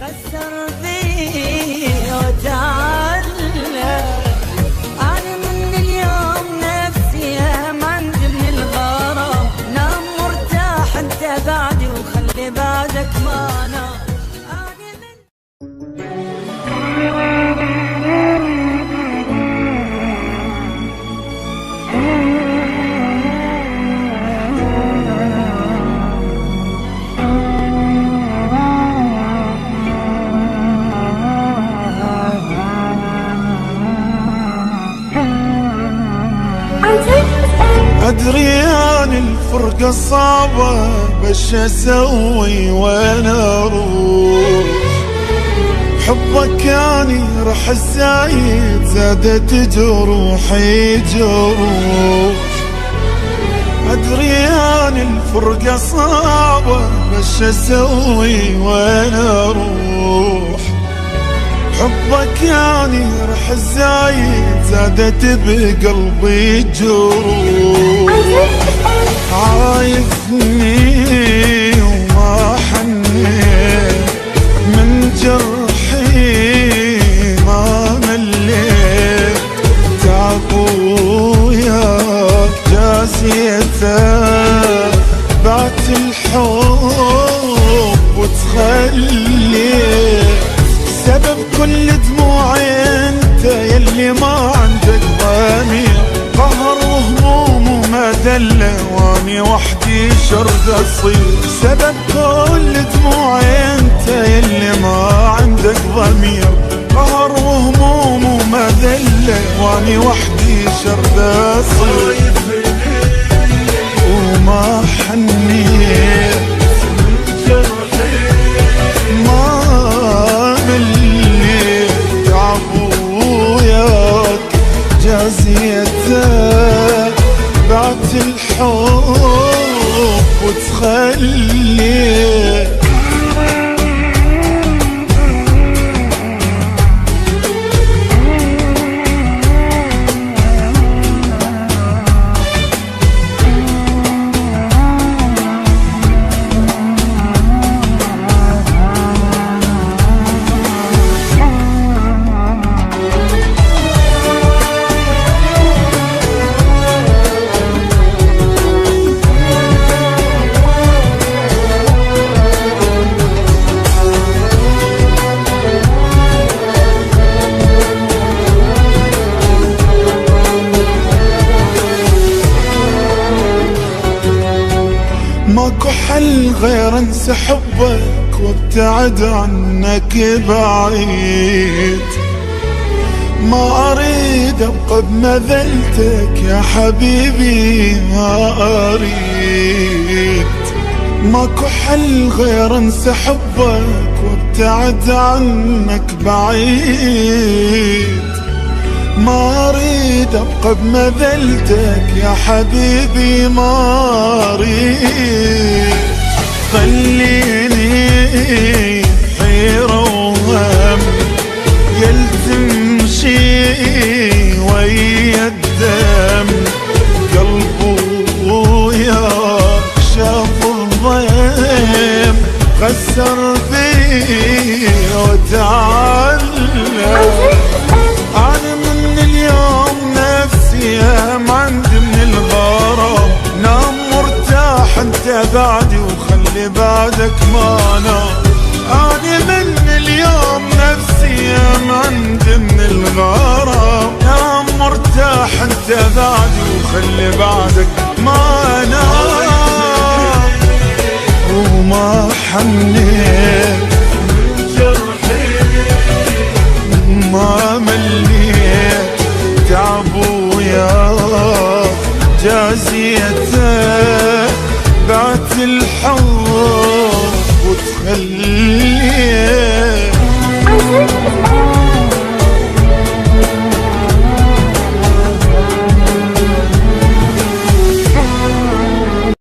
كسر فيه وتعلق. أنا من اليوم نفسي أهم عندي من الغرام. نام مرتاح أنت بعدي وخلي بعدك ما نام. أدري أن الفرقة صعبة بش أسوي وين أروح. حبك يعني رح الزايد زادت جروحي جروح. أدري أن الفرقة صعبة بش أسوي وين أروح. حبك يعني رح الزايد زادت بقلبي جروح. عايفني وما حنيت من جرحي ما مليت. تعب وياك جازيته بعت الحب وتخليت. سبب كل دموعي انت يلي ما عندك ضمير. قهر وهموم وما دله واني وحدي شرد اصير. سبب كل دموعي انت يلي ما عندك ضمير. قهر وهموم وما دله واني وحدي شرد اصير. وما حنيت جازيته بعت الحب وتخليت. ماكو حل غير انسى حبك وابتعد عنك بعيد. ما اريد ابقى بمذلتك يا حبيبي ما اريد. ماكو حل غير انسى حبك وابتعد عنك بعيد. ما اريد ابقى بمذلتك يا حبيبي ما اريد. خليني حيرة وهم يلتمشي ويا الدم. قلبه وياك شاف الضيم خسر فيه وتعلم. أنا من اليوم نفسي أهم عندي من الغرام. نام مرتاح أنت بعدي وخلي بعدك ما نام. أنا من اليوم نفسي أهم عندي من الغرام. نام مرتاح أنت بعدي وخلي بعدك ما نام. وما حنيت ما مليت. تعب وياك جازيته